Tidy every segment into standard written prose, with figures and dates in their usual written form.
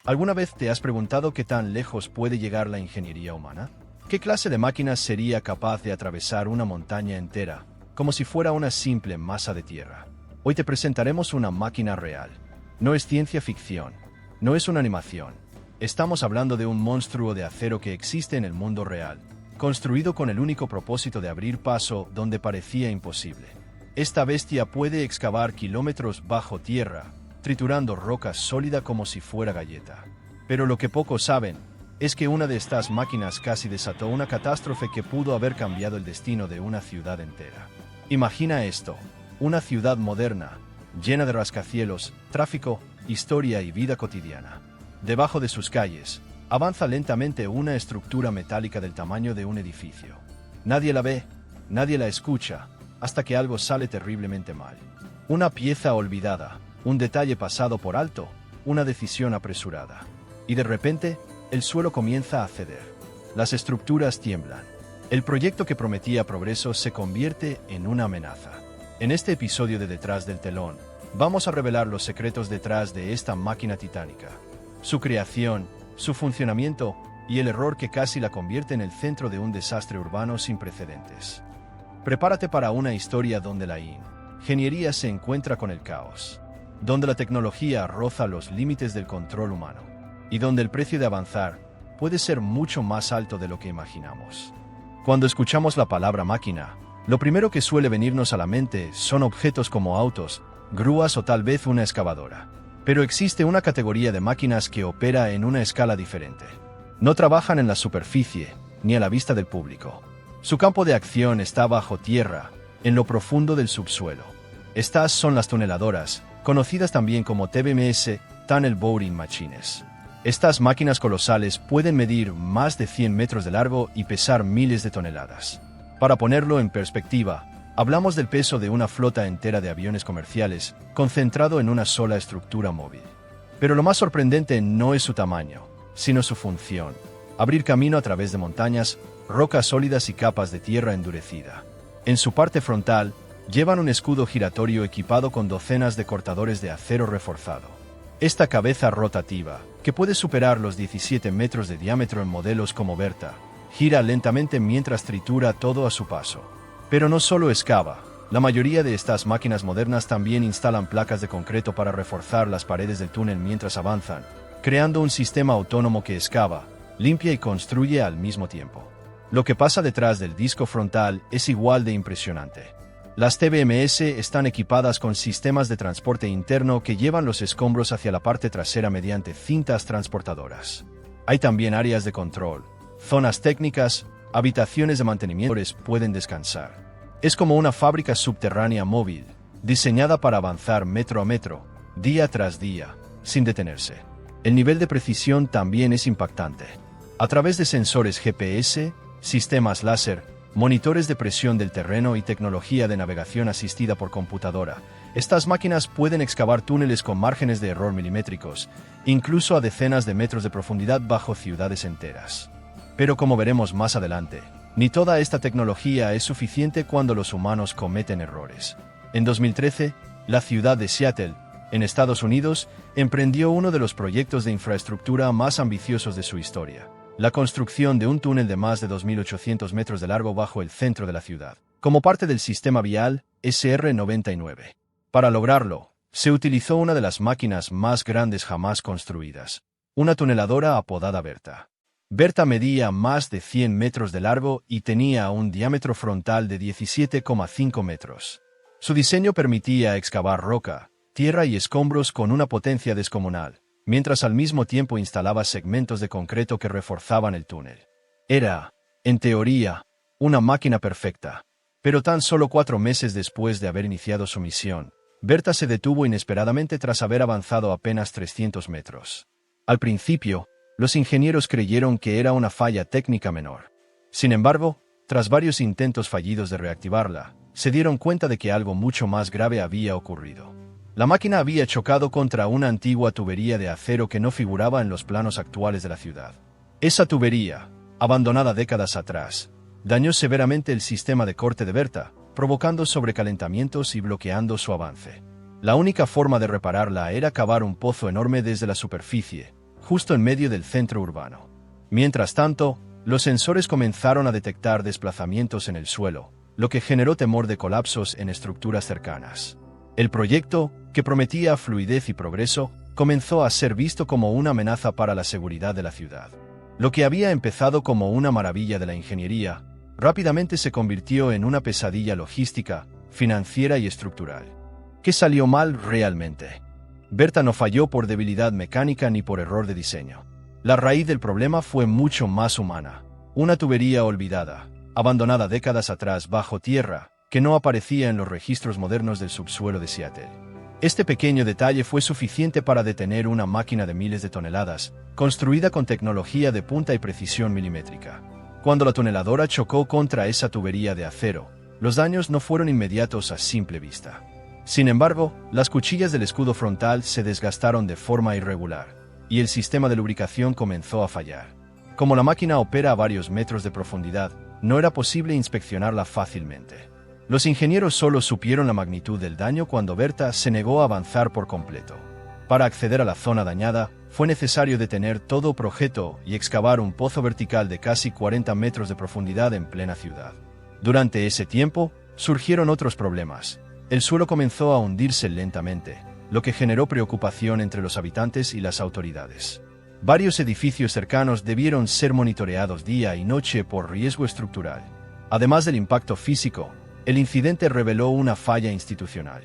¿Alguna vez te has preguntado qué tan lejos puede llegar la ingeniería humana? ¿Qué clase de máquina sería capaz de atravesar una montaña entera, como si fuera una simple masa de tierra? Hoy te presentaremos una máquina real. No es ciencia ficción, no es una animación. Estamos hablando de un monstruo de acero que existe en el mundo real, construido con el único propósito de abrir paso donde parecía imposible. Esta bestia puede excavar kilómetros bajo tierra, triturando roca sólida como si fuera galleta. Pero lo que pocos saben es que una de estas máquinas casi desató una catástrofe que pudo haber cambiado el destino de una ciudad entera. Imagina esto, una ciudad moderna, llena de rascacielos, tráfico, historia y vida cotidiana. Debajo de sus calles, avanza lentamente una estructura metálica del tamaño de un edificio. Nadie la ve, nadie la escucha, hasta que algo sale terriblemente mal. Una pieza olvidada, un detalle pasado por alto, una decisión apresurada. Y de repente, el suelo comienza a ceder. Las estructuras tiemblan. El proyecto que prometía progreso se convierte en una amenaza. En este episodio de Detrás del Telón, vamos a revelar los secretos detrás de esta máquina titánica. Su creación, su funcionamiento y el error que casi la convierte en el centro de un desastre urbano sin precedentes. Prepárate para una historia donde la ingeniería se encuentra con el caos, donde la tecnología roza los límites del control humano, y donde el precio de avanzar puede ser mucho más alto de lo que imaginamos. Cuando escuchamos la palabra máquina, lo primero que suele venirnos a la mente son objetos como autos, grúas o tal vez una excavadora. Pero existe una categoría de máquinas que opera en una escala diferente. No trabajan en la superficie, ni a la vista del público. Su campo de acción está bajo tierra, en lo profundo del subsuelo. Estas son las tuneladoras, conocidas también como TBMS, Tunnel Boring Machines. Estas máquinas colosales pueden medir más de 100 metros de largo y pesar miles de toneladas. Para ponerlo en perspectiva, hablamos del peso de una flota entera de aviones comerciales, concentrado en una sola estructura móvil. Pero lo más sorprendente no es su tamaño, sino su función: abrir camino a través de montañas, rocas sólidas y capas de tierra endurecida. En su parte frontal, llevan un escudo giratorio equipado con docenas de cortadores de acero reforzado. Esta cabeza rotativa, que puede superar los 17 metros de diámetro en modelos como Bertha, gira lentamente mientras tritura todo a su paso. Pero no solo excava, la mayoría de estas máquinas modernas también instalan placas de concreto para reforzar las paredes del túnel mientras avanzan, creando un sistema autónomo que excava, limpia y construye al mismo tiempo. Lo que pasa detrás del disco frontal es igual de impresionante. Las TBMS están equipadas con sistemas de transporte interno que llevan los escombros hacia la parte trasera mediante cintas transportadoras. Hay también áreas de control, zonas técnicas, habitaciones de mantenimiento pueden descansar. Es como una fábrica subterránea móvil, diseñada para avanzar metro a metro, día tras día, sin detenerse. El nivel de precisión también es impactante. A través de sensores GPS, sistemas láser, monitores de presión del terreno y tecnología de navegación asistida por computadora, estas máquinas pueden excavar túneles con márgenes de error milimétricos, incluso a decenas de metros de profundidad bajo ciudades enteras. Pero como veremos más adelante, ni toda esta tecnología es suficiente cuando los humanos cometen errores. En 2013, la ciudad de Seattle, en Estados Unidos, emprendió uno de los proyectos de infraestructura más ambiciosos de su historia: la construcción de un túnel de más de 2.800 metros de largo bajo el centro de la ciudad, como parte del sistema vial SR-99. Para lograrlo, se utilizó una de las máquinas más grandes jamás construidas, una tuneladora apodada Bertha. Bertha medía más de 100 metros de largo y tenía un diámetro frontal de 17,5 metros. Su diseño permitía excavar roca, tierra y escombros con una potencia descomunal, mientras al mismo tiempo instalaba segmentos de concreto que reforzaban el túnel. Era, en teoría, una máquina perfecta. Pero tan solo 4 meses después de haber iniciado su misión, Bertha se detuvo inesperadamente tras haber avanzado apenas 300 metros. Al principio, los ingenieros creyeron que era una falla técnica menor. Sin embargo, tras varios intentos fallidos de reactivarla, se dieron cuenta de que algo mucho más grave había ocurrido. La máquina había chocado contra una antigua tubería de acero que no figuraba en los planos actuales de la ciudad. Esa tubería, abandonada décadas atrás, dañó severamente el sistema de corte de Bertha, provocando sobrecalentamientos y bloqueando su avance. La única forma de repararla era cavar un pozo enorme desde la superficie, justo en medio del centro urbano. Mientras tanto, los sensores comenzaron a detectar desplazamientos en el suelo, lo que generó temor de colapsos en estructuras cercanas. El proyecto, que prometía fluidez y progreso, comenzó a ser visto como una amenaza para la seguridad de la ciudad. Lo que había empezado como una maravilla de la ingeniería, rápidamente se convirtió en una pesadilla logística, financiera y estructural. ¿Qué salió mal realmente? Berta no falló por debilidad mecánica ni por error de diseño. La raíz del problema fue mucho más humana. Una tubería olvidada, abandonada décadas atrás bajo tierra, que no aparecía en los registros modernos del subsuelo de Seattle. Este pequeño detalle fue suficiente para detener una máquina de miles de toneladas, construida con tecnología de punta y precisión milimétrica. Cuando la tuneladora chocó contra esa tubería de acero, los daños no fueron inmediatos a simple vista. Sin embargo, las cuchillas del escudo frontal se desgastaron de forma irregular, y el sistema de lubricación comenzó a fallar. Como la máquina opera a varios metros de profundidad, no era posible inspeccionarla fácilmente. Los ingenieros solo supieron la magnitud del daño cuando Berta se negó a avanzar por completo. Para acceder a la zona dañada, fue necesario detener todo proyecto y excavar un pozo vertical de casi 40 metros de profundidad en plena ciudad. Durante ese tiempo, surgieron otros problemas. El suelo comenzó a hundirse lentamente, lo que generó preocupación entre los habitantes y las autoridades. Varios edificios cercanos debieron ser monitoreados día y noche por riesgo estructural. Además del impacto físico, el incidente reveló una falla institucional.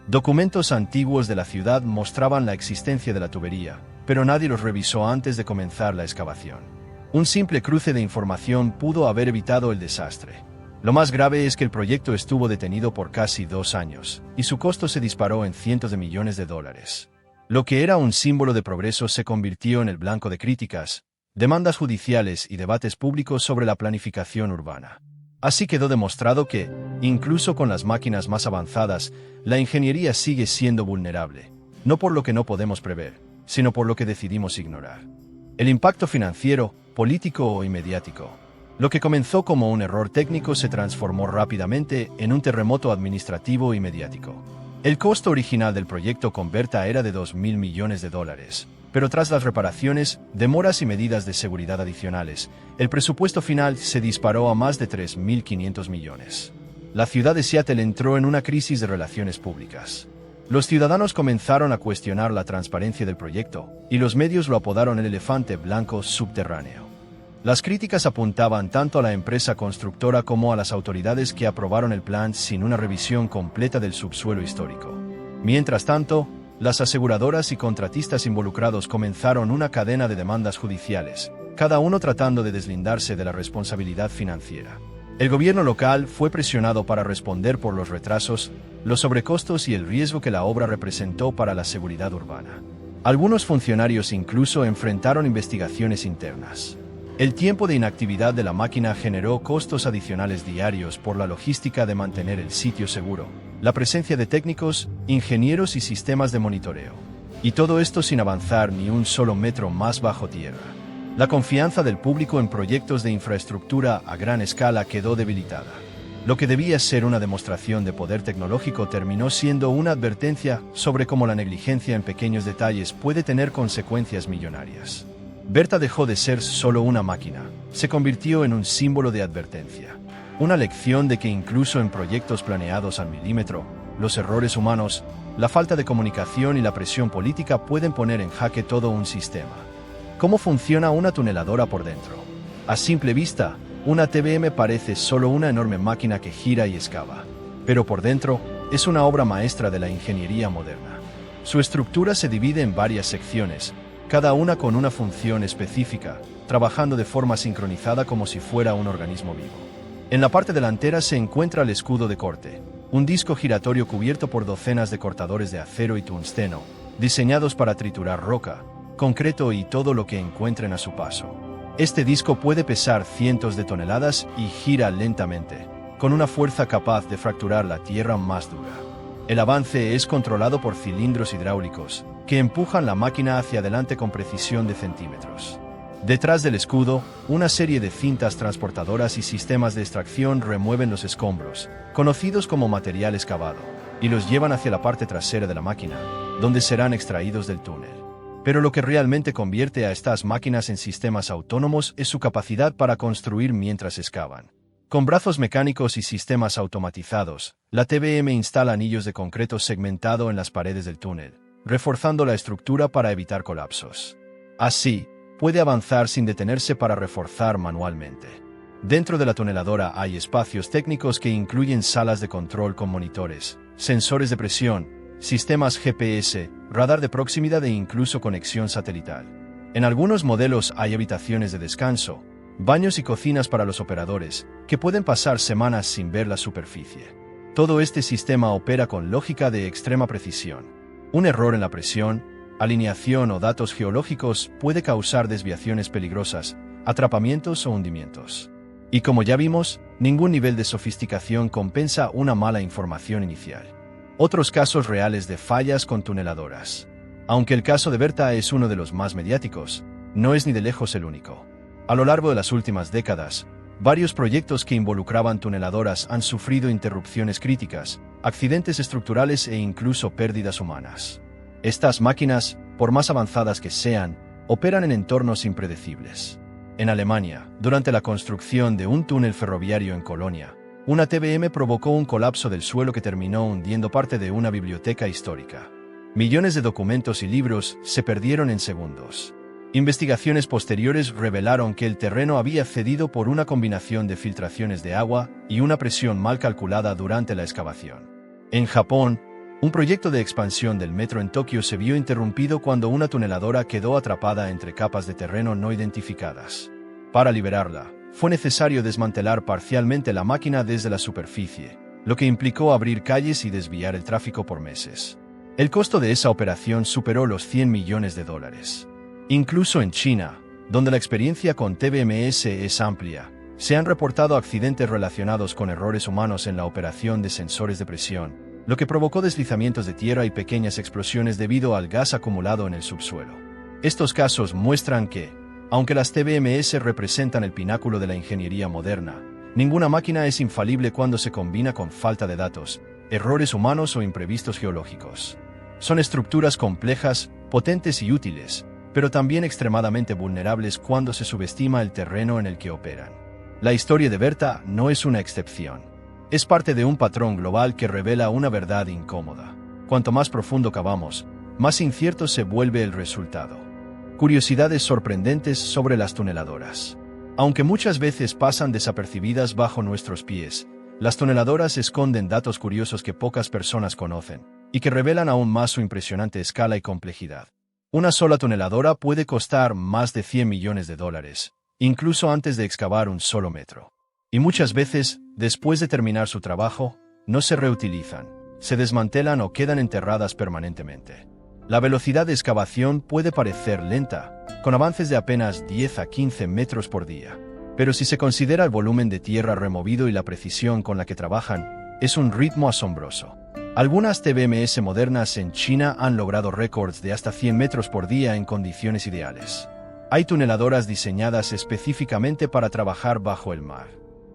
Documentos antiguos de la ciudad mostraban la existencia de la tubería, pero nadie los revisó antes de comenzar la excavación. Un simple cruce de información pudo haber evitado el desastre. Lo más grave es que el proyecto estuvo detenido por casi 2 años, y su costo se disparó en cientos de millones de dólares. Lo que era un símbolo de progreso se convirtió en el blanco de críticas, demandas judiciales y debates públicos sobre la planificación urbana. Así quedó demostrado que, incluso con las máquinas más avanzadas, la ingeniería sigue siendo vulnerable, no por lo que no podemos prever, sino por lo que decidimos ignorar. El impacto financiero, político y mediático. Lo que comenzó como un error técnico se transformó rápidamente en un terremoto administrativo y mediático. El costo original del proyecto con Berta era de $2.000 millones, pero tras las reparaciones, demoras y medidas de seguridad adicionales, el presupuesto final se disparó a más de 3.500 millones. La ciudad de Seattle entró en una crisis de relaciones públicas. Los ciudadanos comenzaron a cuestionar la transparencia del proyecto, y los medios lo apodaron el elefante blanco subterráneo. Las críticas apuntaban tanto a la empresa constructora como a las autoridades que aprobaron el plan sin una revisión completa del subsuelo histórico. Mientras tanto, las aseguradoras y contratistas involucrados comenzaron una cadena de demandas judiciales, cada uno tratando de deslindarse de la responsabilidad financiera. El gobierno local fue presionado para responder por los retrasos, los sobrecostos y el riesgo que la obra representó para la seguridad urbana. Algunos funcionarios incluso enfrentaron investigaciones internas. El tiempo de inactividad de la máquina generó costos adicionales diarios por la logística de mantener el sitio seguro, la presencia de técnicos, ingenieros y sistemas de monitoreo. Y todo esto sin avanzar ni un solo metro más bajo tierra. La confianza del público en proyectos de infraestructura a gran escala quedó debilitada. Lo que debía ser una demostración de poder tecnológico terminó siendo una advertencia sobre cómo la negligencia en pequeños detalles puede tener consecuencias millonarias. Berta dejó de ser solo una máquina, se convirtió en un símbolo de advertencia. Una lección de que incluso en proyectos planeados al milímetro, los errores humanos, la falta de comunicación y la presión política pueden poner en jaque todo un sistema. ¿Cómo funciona una tuneladora por dentro? A simple vista, una TBM parece solo una enorme máquina que gira y excava. Pero por dentro, es una obra maestra de la ingeniería moderna. Su estructura se divide en varias secciones, cada una con una función específica, trabajando de forma sincronizada como si fuera un organismo vivo. En la parte delantera se encuentra el escudo de corte, un disco giratorio cubierto por docenas de cortadores de acero y tungsteno, diseñados para triturar roca, concreto y todo lo que encuentren a su paso. Este disco puede pesar cientos de toneladas y gira lentamente, con una fuerza capaz de fracturar la tierra más dura. El avance es controlado por cilindros hidráulicos, que empujan la máquina hacia adelante con precisión de centímetros. Detrás del escudo, una serie de cintas transportadoras y sistemas de extracción remueven los escombros, conocidos como material excavado, y los llevan hacia la parte trasera de la máquina, donde serán extraídos del túnel. Pero lo que realmente convierte a estas máquinas en sistemas autónomos es su capacidad para construir mientras excavan. Con brazos mecánicos y sistemas automatizados, la TBM instala anillos de concreto segmentado en las paredes del túnel, reforzando la estructura para evitar colapsos. Así, puede avanzar sin detenerse para reforzar manualmente. Dentro de la tuneladora hay espacios técnicos que incluyen salas de control con monitores, sensores de presión, sistemas GPS, radar de proximidad e incluso conexión satelital. En algunos modelos hay habitaciones de descanso, baños y cocinas para los operadores, que pueden pasar semanas sin ver la superficie. Todo este sistema opera con lógica de extrema precisión. Un error en la presión, alineación o datos geológicos puede causar desviaciones peligrosas, atrapamientos o hundimientos. Y como ya vimos, ningún nivel de sofisticación compensa una mala información inicial. Otros casos reales de fallas con tuneladoras. Aunque el caso de Berta es uno de los más mediáticos, no es ni de lejos el único. A lo largo de las últimas décadas, varios proyectos que involucraban tuneladoras han sufrido interrupciones críticas, accidentes estructurales e incluso pérdidas humanas. Estas máquinas, por más avanzadas que sean, operan en entornos impredecibles. En Alemania, durante la construcción de un túnel ferroviario en Colonia, una TBM provocó un colapso del suelo que terminó hundiendo parte de una biblioteca histórica. Millones de documentos y libros se perdieron en segundos. Investigaciones posteriores revelaron que el terreno había cedido por una combinación de filtraciones de agua y una presión mal calculada durante la excavación. En Japón, un proyecto de expansión del metro en Tokio se vio interrumpido cuando una tuneladora quedó atrapada entre capas de terreno no identificadas. Para liberarla, fue necesario desmantelar parcialmente la máquina desde la superficie, lo que implicó abrir calles y desviar el tráfico por meses. El costo de esa operación superó los $100 millones. Incluso en China, donde la experiencia con TBMS es amplia, se han reportado accidentes relacionados con errores humanos en la operación de sensores de presión, lo que provocó deslizamientos de tierra y pequeñas explosiones debido al gas acumulado en el subsuelo. Estos casos muestran que, aunque las TBMS representan el pináculo de la ingeniería moderna, ninguna máquina es infalible cuando se combina con falta de datos, errores humanos o imprevistos geológicos. Son estructuras complejas, potentes y útiles, pero también extremadamente vulnerables cuando se subestima el terreno en el que operan. La historia de Berta no es una excepción. Es parte de un patrón global que revela una verdad incómoda. Cuanto más profundo cavamos, más incierto se vuelve el resultado. Curiosidades sorprendentes sobre las tuneladoras. Aunque muchas veces pasan desapercibidas bajo nuestros pies, las tuneladoras esconden datos curiosos que pocas personas conocen, y que revelan aún más su impresionante escala y complejidad. Una sola tuneladora puede costar más de $100 millones, incluso antes de excavar un solo metro. Y muchas veces, después de terminar su trabajo, no se reutilizan, se desmantelan o quedan enterradas permanentemente. La velocidad de excavación puede parecer lenta, con avances de apenas 10 a 15 metros por día. Pero si se considera el volumen de tierra removido y la precisión con la que trabajan, es un ritmo asombroso. Algunas TBMS modernas en China han logrado récords de hasta 100 metros por día en condiciones ideales. Hay tuneladoras diseñadas específicamente para trabajar bajo el mar.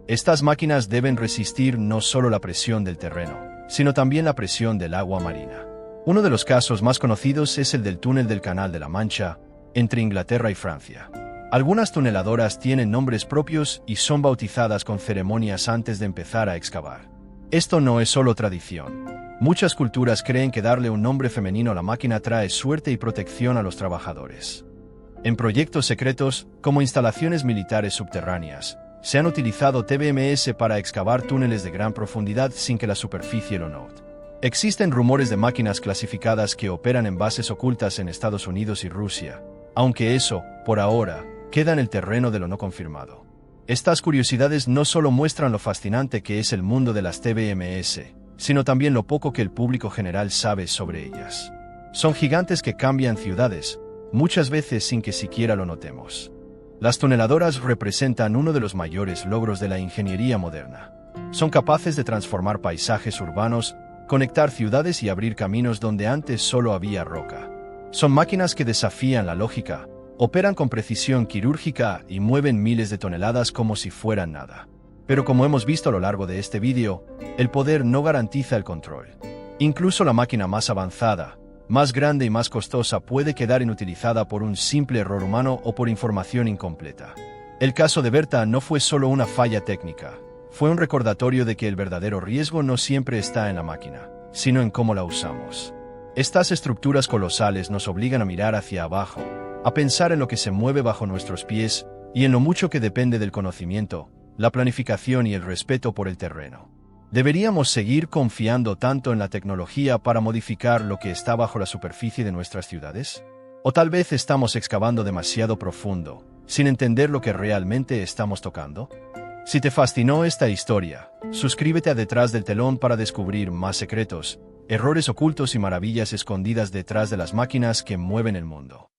Estas máquinas deben resistir no solo la presión del terreno, sino también la presión del agua marina. Uno de los casos más conocidos es el del túnel del Canal de la Mancha, entre Inglaterra y Francia. Algunas tuneladoras tienen nombres propios y son bautizadas con ceremonias antes de empezar a excavar. Esto no es solo tradición. Muchas culturas creen que darle un nombre femenino a la máquina trae suerte y protección a los trabajadores. En proyectos secretos, como instalaciones militares subterráneas, se han utilizado TBMS para excavar túneles de gran profundidad sin que la superficie lo note. Existen rumores de máquinas clasificadas que operan en bases ocultas en Estados Unidos y Rusia, aunque eso, por ahora, queda en el terreno de lo no confirmado. Estas curiosidades no solo muestran lo fascinante que es el mundo de las TBMS, sino también lo poco que el público general sabe sobre ellas. Son gigantes que cambian ciudades, muchas veces sin que siquiera lo notemos. Las tuneladoras representan uno de los mayores logros de la ingeniería moderna. Son capaces de transformar paisajes urbanos, conectar ciudades y abrir caminos donde antes solo había roca. Son máquinas que desafían la lógica, operan con precisión quirúrgica y mueven miles de toneladas como si fueran nada. Pero como hemos visto a lo largo de este vídeo, el poder no garantiza el control. Incluso la máquina más avanzada, más grande y más costosa puede quedar inutilizada por un simple error humano o por información incompleta. El caso de Berta no fue solo una falla técnica, fue un recordatorio de que el verdadero riesgo no siempre está en la máquina, sino en cómo la usamos. Estas estructuras colosales nos obligan a mirar hacia abajo, a pensar en lo que se mueve bajo nuestros pies y en lo mucho que depende del conocimiento, la planificación y el respeto por el terreno. ¿Deberíamos seguir confiando tanto en la tecnología para modificar lo que está bajo la superficie de nuestras ciudades? ¿O tal vez estamos excavando demasiado profundo, sin entender lo que realmente estamos tocando? Si te fascinó esta historia, suscríbete a Detrás del Telón para descubrir más secretos, errores ocultos y maravillas escondidas detrás de las máquinas que mueven el mundo.